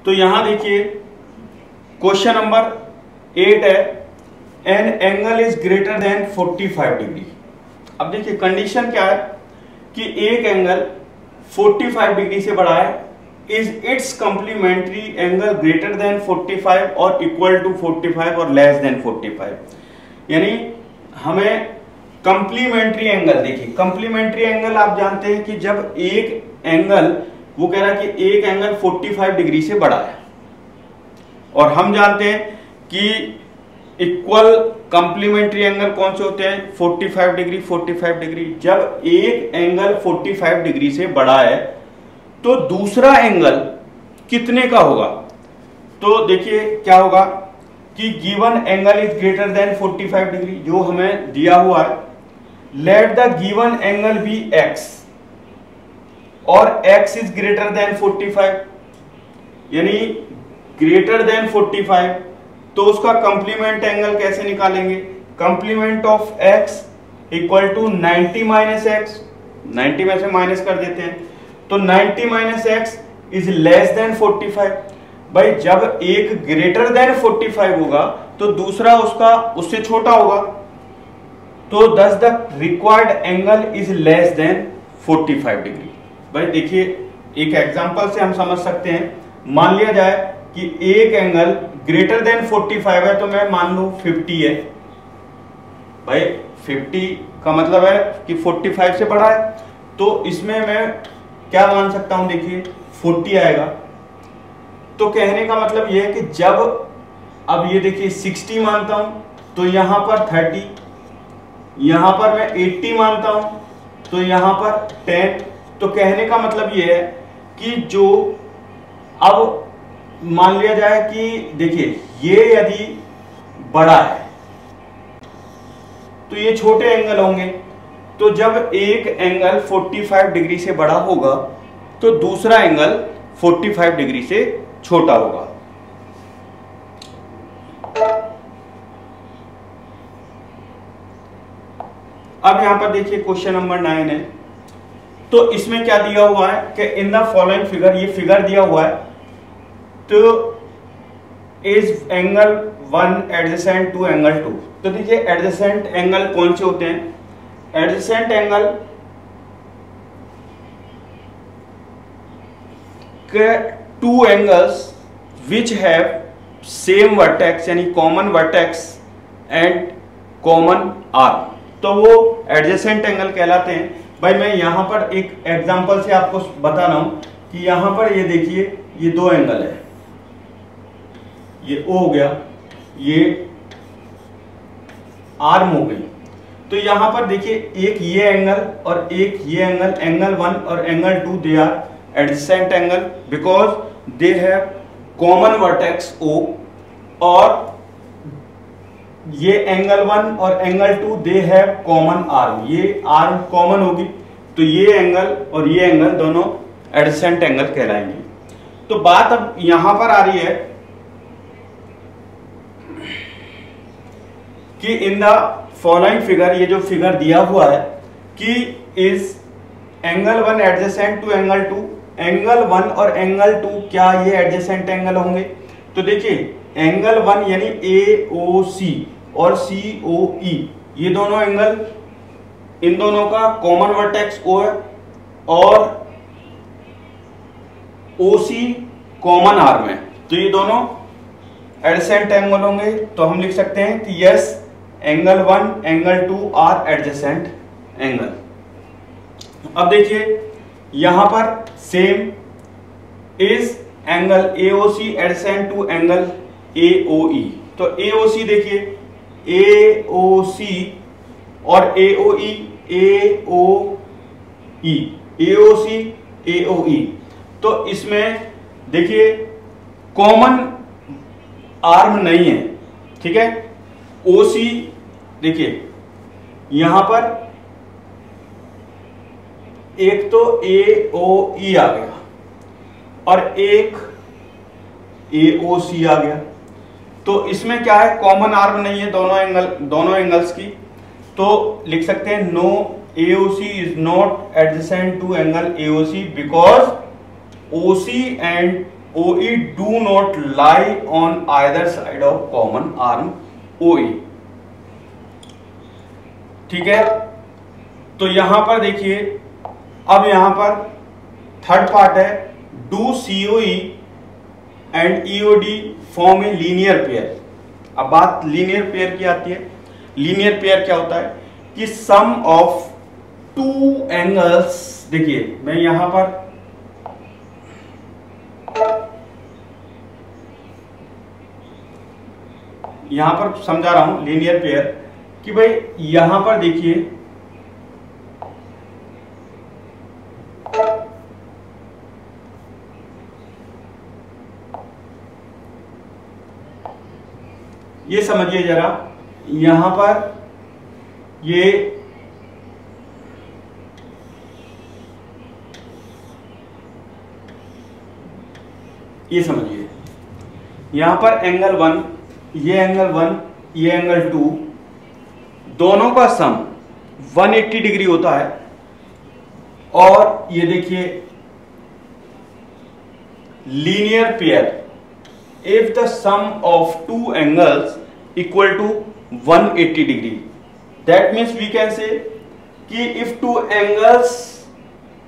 तो यहां देखिए क्वेश्चन नंबर 8 है, an angle is greater than 45 degree. अब देखिए कंडीशन क्या है कि एक एंगल 45 डिग्री से बड़ा है, is it's complementary angle greater than 45 और इक्वल टू 45 और लेस देन 45। यानी हमें कंप्लीमेंट्री एंगल, देखिए कंप्लीमेंट्री एंगल आप जानते हैं कि जब एक एंगल, वो कह रहा है कि एक एंगल 45 डिग्री से बड़ा है, और हम जानते हैं कि इक्वल कंप्लीमेंट्री एंगल कौन से होते हैं, 45 डिग्री 45 डिग्री। जब एक एंगल 45 डिग्री से बड़ा है तो दूसरा एंगल कितने का होगा? तो देखिए क्या होगा कि given angle is greater than 45 degree, जो हमें दिया हुआ है, let the given angle be x और x इज ग्रेटर देन 45, यानी ग्रेटर देन 45, तो उसका कंप्लीमेंट एंगल कैसे निकालेंगे? Complement of x equal to 90 minus x, 90 में से माइनस कर देते हैं, तो 90 minus x is less than 45। भाई जब एक ग्रेटर देन 45 होगा तो दूसरा उसका उससे छोटा होगा, तो दस the required angle is less than 45 degree. भाई देखिए एक एग्जांपल से हम समझ सकते हैं, मान लिया जाए कि एक एंगल ग्रेटर देन 45 है, तो मैं मान लू 50 है। भाई 50 का मतलब है कि 45 से बड़ा है, तो इसमें मैं क्या मान सकता हूं, देखिए 40 आएगा। तो कहने का मतलब यह है कि जब, अब ये देखिए 60 मानता हूं तो यहां पर 30, यहां पर मैं 80 मानता हूं तो यहां पर 10। तो कहने का मतलब यह है कि जो, अब मान लिया जाए कि देखिए ये यदि बड़ा है तो ये छोटे एंगल होंगे, तो जब एक एंगल 45 डिग्री से बड़ा होगा तो दूसरा एंगल 45 डिग्री से छोटा होगा। अब यहां पर देखिए क्वेश्चन नंबर 9 है, तो इसमें क्या दिया हुआ है कि इन द फॉलोइंग फिगर, ये फिगर दिया हुआ है, तो is angle 1 adjacent to angle 2। तो देखिए एडजेसेंट एंगल कौन से होते हैं? एडजेसेंट एंगल के two angles which have same vertex, यानी common vertex and common arm, तो वो एडजेसेंट एंगल कहलाते हैं। भाई मैं यहां पर एक एग्जांपल से आपको बता रहा हूं कि यहां पर ये देखिए ये दो एंगल है, ये O हो गया, ये आर्म हो गई। तो यहां पर देखिए एक ये एंगल और एक ये एंगल, एंगल 1 और angle 2, they are adjacent angle because they have common vertex O, और ये एंगल 1 और angle 2 they have common arm, ये आर्म कॉमन होगी, तो ये एंगल और ये एंगल दोनों एडजेसेंट एंगल कहलाएंगे। तो बात अब यहां पर आ रही है कि इन द फॉलोइंग फिगर, ये जो फिगर दिया हुआ है कि is angle 1 adjacent to angle 2, angle 1 और एंगल 2 क्या ये एडजेसेंट एंगल होंगे? तो देखिए एंगल 1 यानी AOC और COE, ये दोनों एंगल, इन दोनों का कॉमन वर्टेक्स O है और OC कॉमन आर्म है, तो ये दोनों एडजेसेंट एंगल होंगे। तो हम लिख सकते हैं कि yes angle 1 angle 2 are adjacent angle. अब देखिए यहां पर same is angle AOC adjacent to angle AOE, तो AOC देखिए AOC और AOE, AOE, AOC AOE, तो इसमें देखिए कॉमन आर्म नहीं है, ठीक है। OC देखिए यहां पर एक तो AOE आ गया और एक AOC आ गया, तो इसमें क्या है, कॉमन आर्म नहीं है दोनों एंगल्स की, तो लिख सकते हैं no AOC is not adjacent to angle AOC because OC and OE do not lie on either side of common arm OE। ठीक है, तो यहां पर देखिए, अब यहां पर थर्ड पार्ट है, do COE and EOD form a linear pair. अब बात लीनियर पेयर की आती है। लीनियर पेयर क्या होता है कि सम ऑफ टू एंगल्स, देखिए मैं यहां पर समझा रहा हूं लीनियर पेयर कि भाई यहां पर देखिए ये समझिए जरा, यहां पर ये समझिए, यहां पर एंगल 1, ये एंगल 1, ये एंगल 2, दोनों का सम 180 डिग्री होता है। और ये देखिए linear pair, if the sum of two angles equal to 180 degree, that means we can say कि if two angles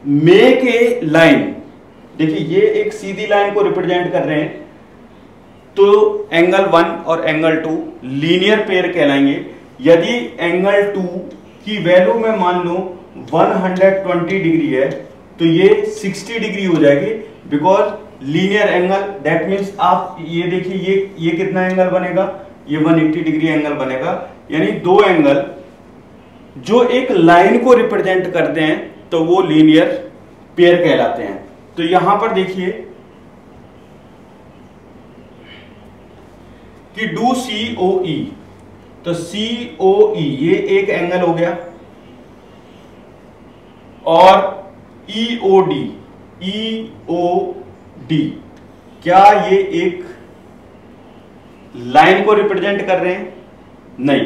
make a line, देखिए ये एक सीधी लाइन को रिप्रेजेंट कर रहे हैं, तो एंगल 1 और एंगल 2 लीनियर पेयर कहलाएंगे। यदि एंगल 2 की वैल्यू में मान लो 120 डिग्री है तो ये 60 डिग्री हो जाएगी, because linear angle, that means आप ये देखिए ये कितना एंगल बनेगा, ये 180 डिग्री एंगल बनेगा। यानी दो एंगल जो एक लाइन को रिप्रेजेंट करते हैं तो वो लीनियर पेयर कहलाते हैं। तो यहां पर देखिए कि डू COE, तो COE ये एक एंगल हो गया, और EOD क्या ये एक लाइन को रिप्रेजेंट कर रहे हैं? नहीं।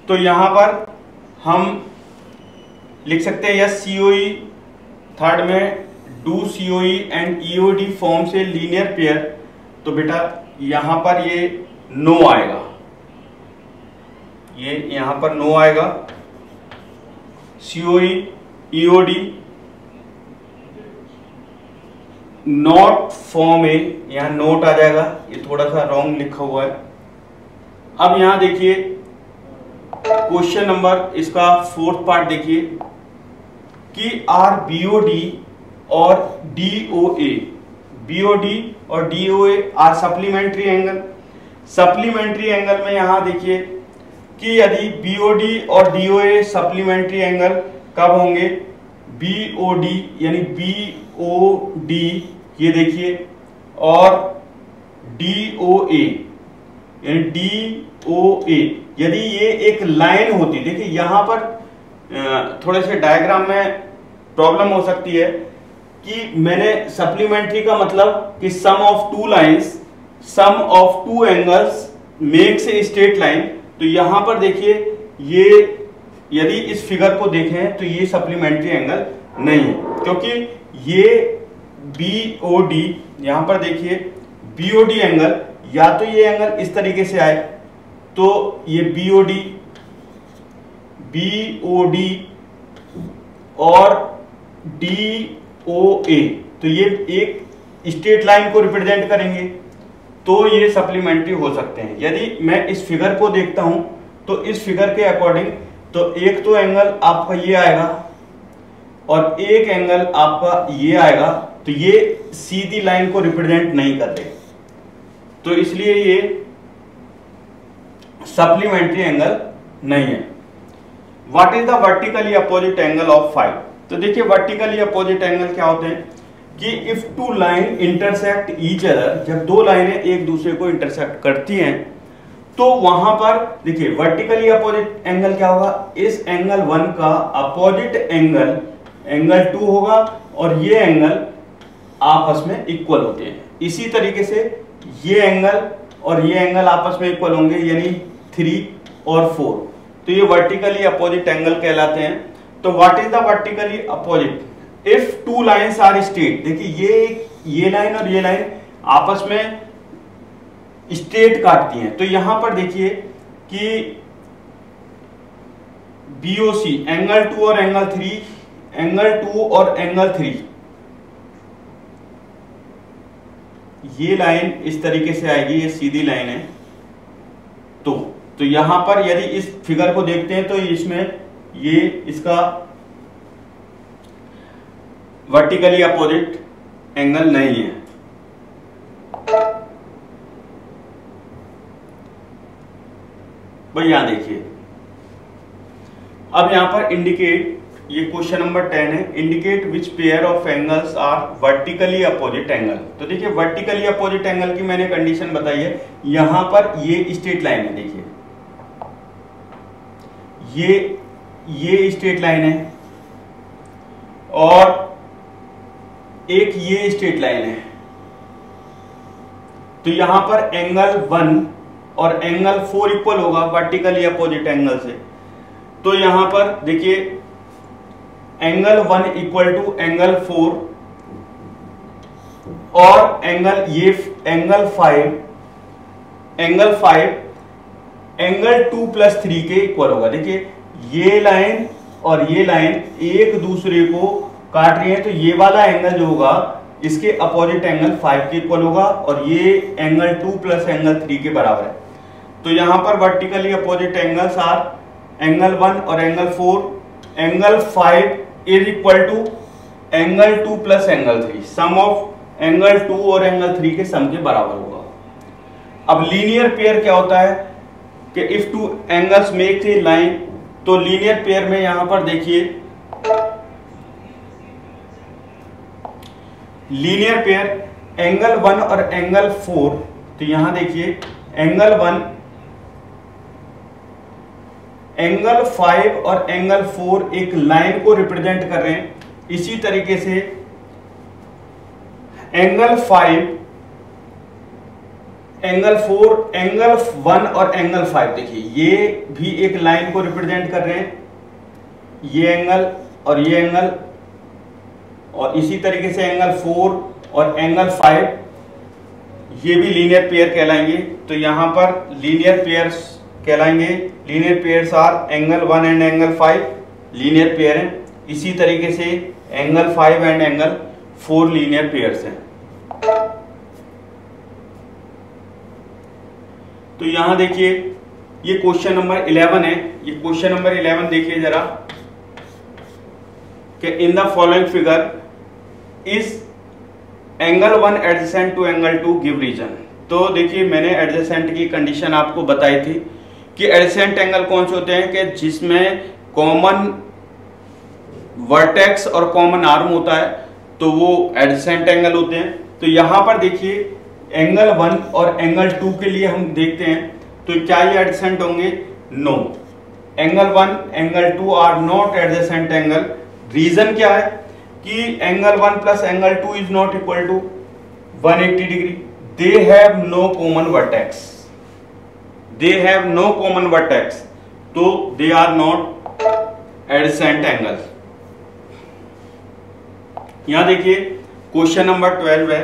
तो यहां पर हम लिख सकते हैं यस COE, थर्ड में do COE and EOD form से लीनियर पेयर। तो बेटा यहां पर ये नो आएगा, ये यहां पर नो आएगा। COE EOD नॉट फॉर्म ए, यहां नोट आ जाएगा, ये थोड़ा सा रॉन्ग लिखा हुआ है। अब यहां देखिए क्वेश्चन नंबर इसका फोर्थ पार्ट देखिए कि आर BOD और DOA, BOD और DOA are supplementary angle. Supplementary angle में यहां देखिए कि यदि BOD और DOA सप्लीमेंट्री एंगल कब होंगे? BOD यानी BOD ये देखिए, और DOA यानी DOA यदि ये एक लाइन होती, देखिए यहां पर थोड़े से डायग्राम में प्रॉब्लम हो सकती है कि मैंने सप्लीमेंट्री का मतलब कि sum of two lines, sum of two angles makes a straight line. तो यहां पर देखिए ये यदि इस फिगर को देखें तो ये सप्लीमेंट्री एंगल नहीं है, क्योंकि ये BOD, यहां पर देखिए BOD एंगल, या तो ये एंगल इस तरीके से आए तो ये BOD और DOA, तो ये एक स्ट्रेट लाइन को रिप्रेजेंट करेंगे, तो ये सप्लीमेंट्री हो सकते हैं। यदि मैं इस फिगर को देखता हूं तो इस फिगर के अकॉर्डिंग तो एक तो एंगल आपका ये आएगा और एक एंगल आपका ये आएगा, तो ये सीधी लाइन को रिप्रेजेंट नहीं कर रहे, तो इसलिए ये सप्लीमेंट्री एंगल नहीं है। What is the vertically opposite angle of 5? तो देखिए वर्टिकली अपोजिट एंगल क्या होते हैं कि if to line intersect each other, जब दो लाइनें एक दूसरे को इंटरसेक्ट करती हैं तो वहां पर देखिए वर्टिकली अपोजिट एंगल क्या होगा, इस एंगल 1 का अपोजिट एंगल 2 होगा और ये एंगल आपस में इक्वल होते हैं। इसी तरीके से ये एंगल और ये एंगल आपस में इक्वल होंगे, यानी 3 और 4, तो ये वर्टिकली अपोजिट एंगल कहलाते हैं। तो what is the vertically opposite? If two lines are straight, देखिए ये लाइन और ये लाइन आपस में स्ट्रेट काटती हैं। तो यहां पर देखिए कि BOC एंगल 2 और एंगल 3, एंगल 2 और एंगल 3, ये लाइन इस तरीके से आएगी, ये सीधी लाइन है। तो यहां पर यदि इस फिगर को देखते हैं तो इसमें ये इसका वर्टिकली अपोजिट एंगल नहीं है। भाई यहां देखिए, अब यहां पर इंडिकेट, ये क्वेश्चन नंबर 10 है, indicate which pair of angles are vertically opposite angle. तो देखिए वर्टिकली अपोजिट एंगल की मैंने कंडीशन बताई है। यहां पर ये स्ट्रेट लाइन है, देखिए ये स्ट्रेट लाइन है और एक ये स्ट्रेट लाइन है। तो यहां पर एंगल 1 और एंगल 4 इक्वल होगा वर्टिकली अपोजिट एंगल से। तो यहां पर देखिए एंगल 1 इक्वल टू एंगल 4 और एंगल 5 एंगल 2 + 3 के इक्वल होगा। देखिए ये लाइन और ये लाइन एक दूसरे को काट रही है, तो ये वाला एंगल जो होगा इसके अपोजिट एंगल 5 के इक्वल होगा और ये एंगल 2 + एंगल 3 के बराबर है। तो यहां पर vertically opposite angles are angle 1 और angle 4, angle 5 is equal to angle 2 + angle 3, sum of angle 2 और एंगल 3 के सम के बराबर होगा। अब लीनियर पेयर क्या होता है कि if two angles make a line, तो लीनियर पेयर में यहां पर देखिए लीनियर पेयर एंगल 1 और एंगल 4, तो यहां देखिए एंगल 1, एंगल 5 और एंगल 4 एक लाइन को रिप्रेजेंट कर रहे हैं। इसी तरीके से एंगल 5, एंगल 4, एंगल 1 और एंगल 5 देखिए ये भी एक लाइन को रिप्रेजेंट कर रहे हैं, ये एंगल और ये एंगल। और इसी तरीके से एंगल 4 और एंगल 5 ये भी लीनियर पेयर कहलाएंगे। तो यहां पर लीनियर पेयर्स कहलाएंगे, linear pairs are angle 1 and angle 5 linear pair हैं। इसी तरीके से angle 5 and angle 4 linear pairs हैं। तो यहां देखिए ये क्वेश्चन नंबर 11 है। ये क्वेश्चन नंबर 11 देखिए जरा कि in the following figure is angle 1 adjacent to angle 2 give reason. तो देखिए मैंने एडजेसेंट की कंडीशन आपको बताई थी कि एडजेसेंट एंगल कौन से होते हैं कि जिसमें कॉमन वर्टेक्स और कॉमन आर्म होता है, तो वो एडजेसेंट एंगल होते हैं। तो यहां पर देखिए एंगल 1 और एंगल 2 के लिए हम देखते हैं तो क्या ये एडजेसेंट होंगे? No, angle 1 angle 2 are not adjacent angle. Reason क्या है कि angle 1 + angle 2 is not equal to 180 degree. They have no common vertex, they have no common vertex, तो they are not adjacent angle. यहां देखिए question number 12 है।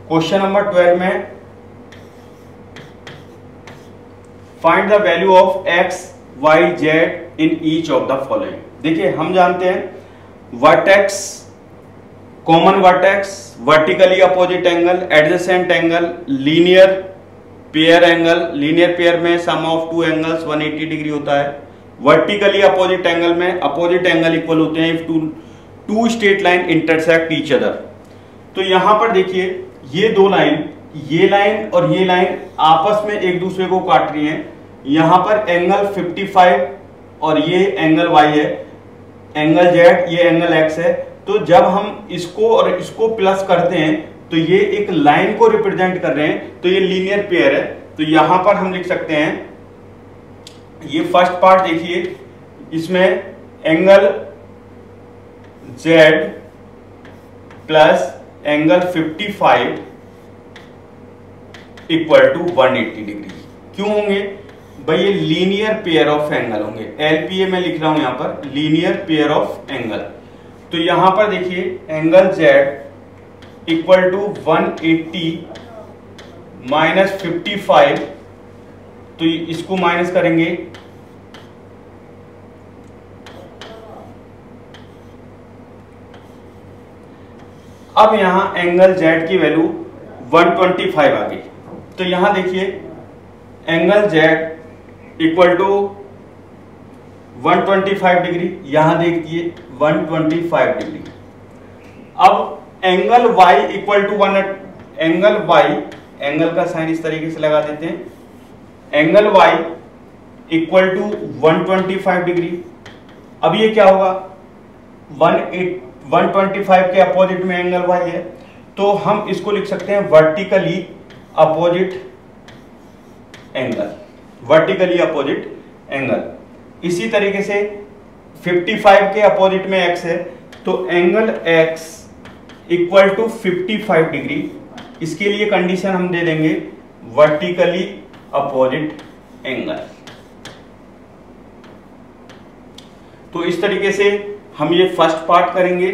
Question number 12 में find the value of x, y, z in each of the following. देखिए हम जानते हैं vertex, common vertex, vertically opposite angle, adjacent angle, linear pair angle. Linear pair में सम of two angles 180 degree होता है। Vertically opposite angle में opposite angle equal होते हैं if to straight line intersect each other. तो यहां पर देखिए ये दो लाइन, ये लाइन और ये लाइन आपस में एक दूसरे को काट रही हैं। यहां पर एंगल 55 और ये एंगल y है, एंगल z, ये एंगल x है। तो जब हम इसको और इसको प्लस करते हैं तो ये एक लाइन को रिप्रेजेंट कर रहे हैं, तो ये लीनियर पेयर है। तो यहां पर हम लिख सकते हैं, ये फर्स्ट पार्ट देखिए, इसमें angle z plus angle 55 equal to 180 degree. क्यों होंगे भाई? ये लीनियर पेयर ऑफ एंगल होंगे। LPA में लिख रहा हूं यहां पर, लीनियर पेयर ऑफ एंगल। तो यहां पर देखिए angle Z equal to 180 minus 55, तो इसको माइनस करेंगे, अब यहां एंगल Z की वैल्यू 125 आ गई। तो यहां देखिए angle Z equal to 125 degree, यहां देखिए 125 डिग्री। अब angle Y equal to angle Y, angle का साइन इस तरीके से लगा देते हैं, angle Y equal to 125 degree. अब ये क्या होगा, 125 के अपोजिट में एंगल Y है, तो हम इसको लिख सकते हैं vertically opposite angle, vertically opposite angle. इसी तरीके से 55 के अपोजिट में x है, तो angle x equal to 55 degree. इसके लिए कंडीशन हम दे देंगे वर्टिकली अपोजिट एंगल। तो इस तरीके से हम ये फर्स्ट पार्ट करेंगे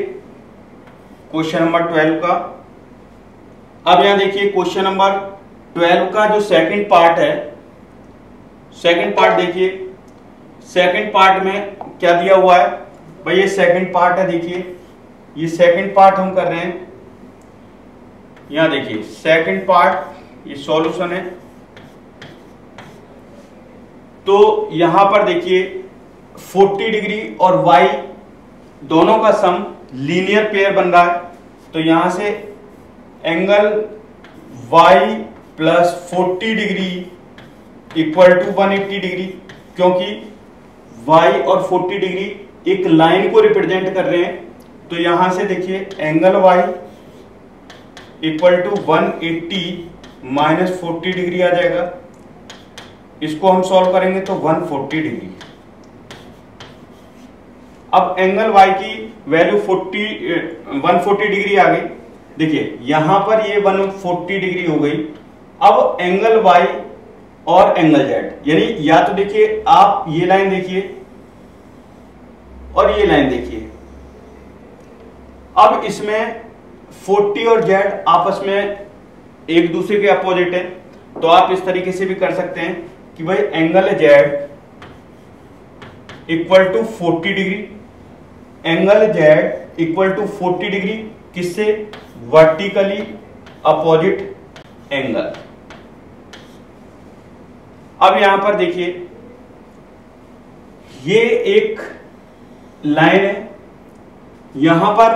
क्वेश्चन नंबर 12 का। अब यहां देखिए क्वेश्चन नंबर 12 का जो सेकंड पार्ट है, सेकंड पार्ट देखिए, सेकंड पार्ट में क्या दिया हुआ है भाई, ये सेकंड पार्ट है। देखिए ये सेकंड पार्ट हम कर रहे हैं, यहां देखिए सेकंड पार्ट, ये सॉल्यूशन है। तो यहां पर देखिए 40 डिग्री और y दोनों का सम लीनियर पेयर बन रहा है, तो यहां से angle y plus 40 degree equal to 180 degree, क्योंकि y और 40 डिग्री एक लाइन को रिप्रेजेंट कर रहे हैं। तो यहां से देखिए angle y equal to 180 minus 40 degree आ जाएगा। इसको हम सॉल्व करेंगे तो 140 डिग्री। अब एंगल y की वैल्यू 140 डिग्री आ गई। देखिए यहां पर ये 140 डिग्री हो गई। अब एंगल y और एंगल z, यानी या तो देखिए आप ये लाइन देखिए और ये लाइन देखिए। अब इसमें 40 और z आपस में एक दूसरे के अपोजिट है, तो आप इस तरीके से भी कर सकते हैं कि भाई angle z equal to 40 degree, angle z equal to 40 degree किससे, वर्टिकली अपोजिट एंगल। अब यहां पर देखिए ये एक लाइन है, यहां पर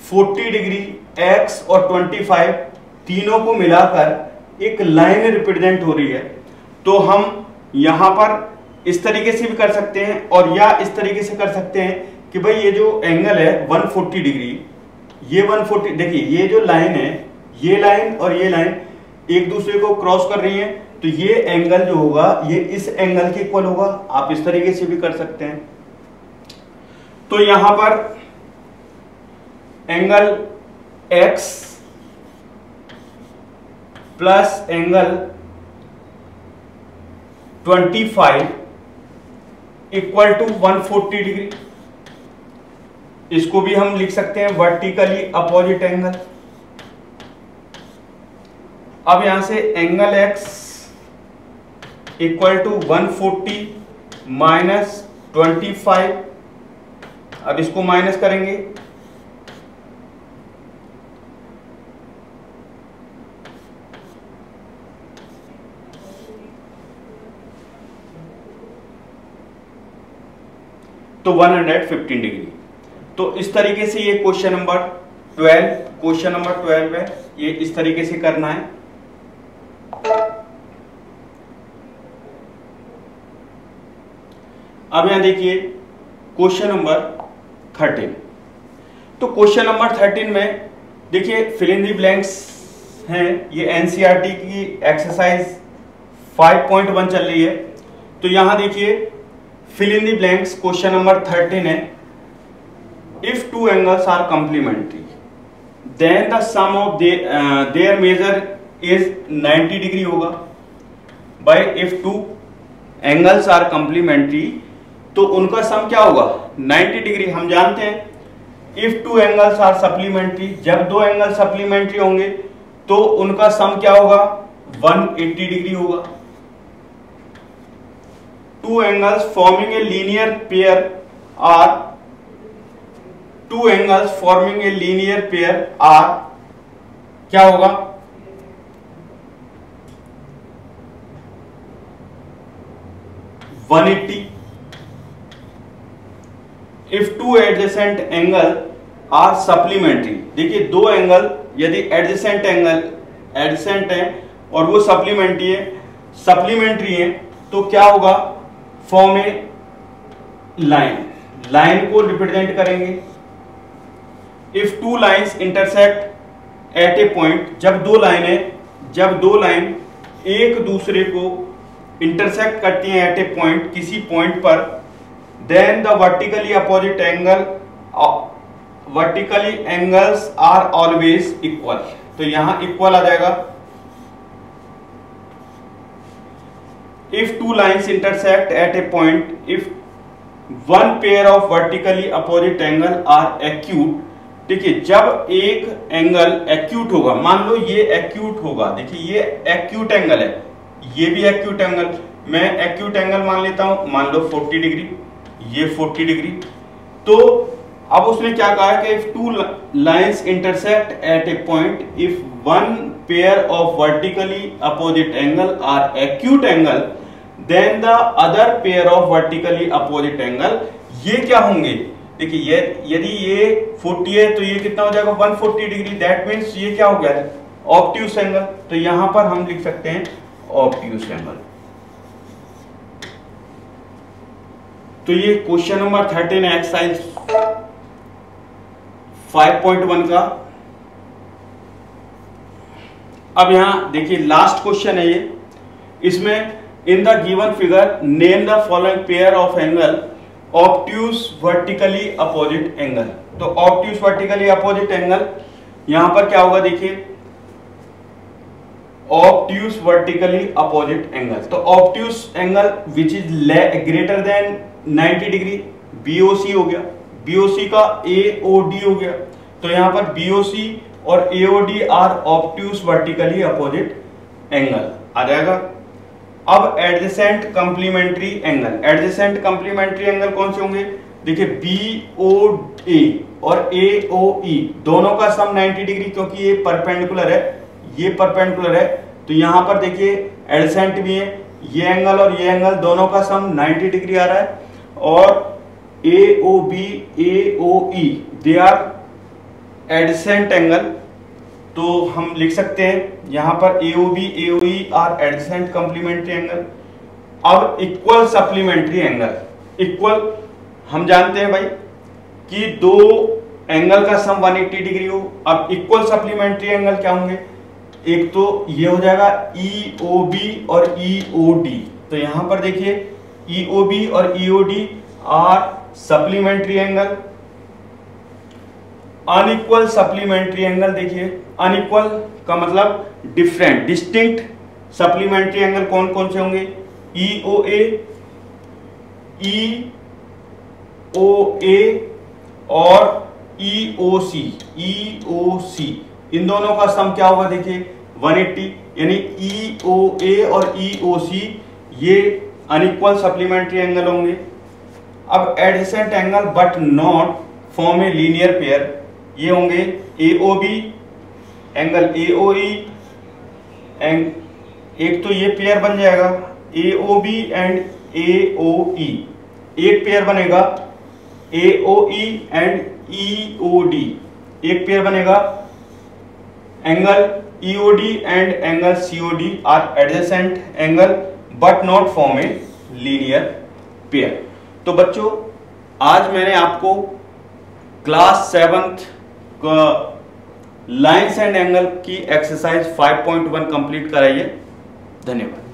40 डिग्री x और 25 तीनों को मिलाकर एक लाइन रिप्रेजेंट हो रही है। तो हम यहां पर इस तरीके से भी कर सकते हैं और या इस तरीके से कर सकते हैं कि भाई ये जो एंगल है 140 डिग्री, ये 140, देखिए ये जो लाइन है, ये लाइन और ये लाइन एक दूसरे को क्रॉस कर रही है, तो ये एंगल जो होगा ये इस एंगल के इक्वल होगा। आप इस तरीके से भी कर सकते हैं। तो यहां पर angle x plus angle 25 equal to 140 degree, इसको भी हम लिख सकते हैं वर्टिकली अपोजिट एंगल। अब यहां से angle x equal to 140 minus 25, अब इसको माइनस करेंगे, तो 115 डिग्री। तो इस तरीके से ये क्वेश्चन नंबर 12 है, ये इस तरीके से करना है। अब यहां देखिए क्वेश्चन नंबर 13। तो क्वेश्चन नंबर 13 में देखिए फिल इन द ब्लैंक्स हैं, ये एनसीईआरटी की एक्सरसाइज 5.1 चल रही है। तो यहां देखिए fill in the blanks question number 13 है, if two angles are complementary then the sum of their measure is 90 degree होगा। By if two angles are complementary, तो उनका सम क्या होगा 90 डिग्री। हम जानते हैं if two angles are supplementary, जब दो एंगल सप्लीमेंट्री होंगे तो उनका सम क्या होगा 180 डिग्री होगा। Two angles forming a linear pair are क्या होगा? 180। If two adjacent angle are supplementary, देखिए दो एंगल यदि एडजेसेंट है और वो सप्लीमेंट्री है तो क्या होगा? फॉर्म ए लाइन को रिप्रेजेंट करेंगे। If two lines intersect at a point, जब दो लाइन एक दूसरे को इंटरसेक्ट करती हैं एट ए पॉइंट, किसी पॉइंट पर, then the vertically angles are always equal. तो यहां इक्वल आ जाएगा। If two lines intersect at a point, if one pair of vertically opposite angle are acute, देखिए जब एक एंगल एक्यूट होगा, मान लो ये एक्यूट होगा, देखिए ये एक्यूट एंगल है, ये भी एक्यूट एंगल, मैं एक्यूट एंगल मान लेता हूं, मान लो 40 डिग्री, ये 40 डिग्री। तो अब उसने क्या कहा कि if two lines intersect at a point, if one pair of vertically opposite angle are acute angle, then the other pair of vertically opposite angle, ये क्या होंगे? देखिए यदि ये 40 है तो ये कितना हो जाएगा? 140 डिग्री। दैट मीन्स ये क्या हो गया? Obtuse angle. तो यहां पर हम लिख सकते हैं ऑब्ट्यूस एंगल। तो ये क्वेश्चन नंबर 13 एक्सरसाइज 5.1 का। अब यहां देखिए लास्ट क्वेश्चन है ये, इसमें in the given figure name the following pair of angle obtuse vertically opposite angle. तो ऑब्ट्यूस वर्टिकली अपोजिट एंगल यहां पर क्या होगा? देखिए ऑब्ट्यूस वर्टिकली अपोजिट एंगल, तो obtuse angle which is greater then 90 degree, BOC हो गया, बीओसी का एओडी हो गया। तो यहां पर बीओसी और AOD are obtuse vertically opposite angle आ जाएगा। अब एडजेसेंट कंप्लीमेंट्री एंगल कौन से होंगे? देखिए बीओए और एओई दोनों का सम 90 डिग्री, क्योंकि ये परपेंडिकुलर है, तो यहां पर देखिए एडजेसेंट भी है, ये एंगल और ये एंगल दोनों का सम 90 डिग्री आ रहा है। और AOB AOE they are adjacent angle, तो हम लिख सकते हैं यहां पर AOB AOE are adjacent complementary angle. अब इक्वल सप्लीमेंट्री एंगल, इक्वल हम जानते हैं भाई कि दो एंगल का सम 180 डिग्री हो। अब इक्वल सप्लीमेंट्री एंगल क्या होंगे? एक तो ये हो जाएगा ईओबी और ईओडी। तो यहां पर देखिए ईओबी और EOD are supplementary angle. Unequal supplementary angle, देखिए अनइक्वल का मतलब डिफरेंट, डिस्टिंक्ट सप्लीमेंट्री एंगल कौन कौन से होंगे? ईओए, ईओए और ईओसी। इन दोनों का सम क्या होगा? देखिए 180, यानी ईओए और ईओसी ये अनइक्वल सप्लीमेंट्री एंगल होंगे। अब adjacent angle but not form a linear pair, ये होंगे एओबी एंगल एओई, एक तो ये पेयर बन जाएगा एओबी एंड एओई, एक पेयर बनेगा एओई एंड ईओडी, एक पेयर बनेगा angle EOD and angle COD are adjacent angle but not form a linear pair. तो बच्चों आज मैंने आपको class 7th lines and angle की एक्सरसाइज 5.1 कंप्लीट कराई है। धन्यवाद।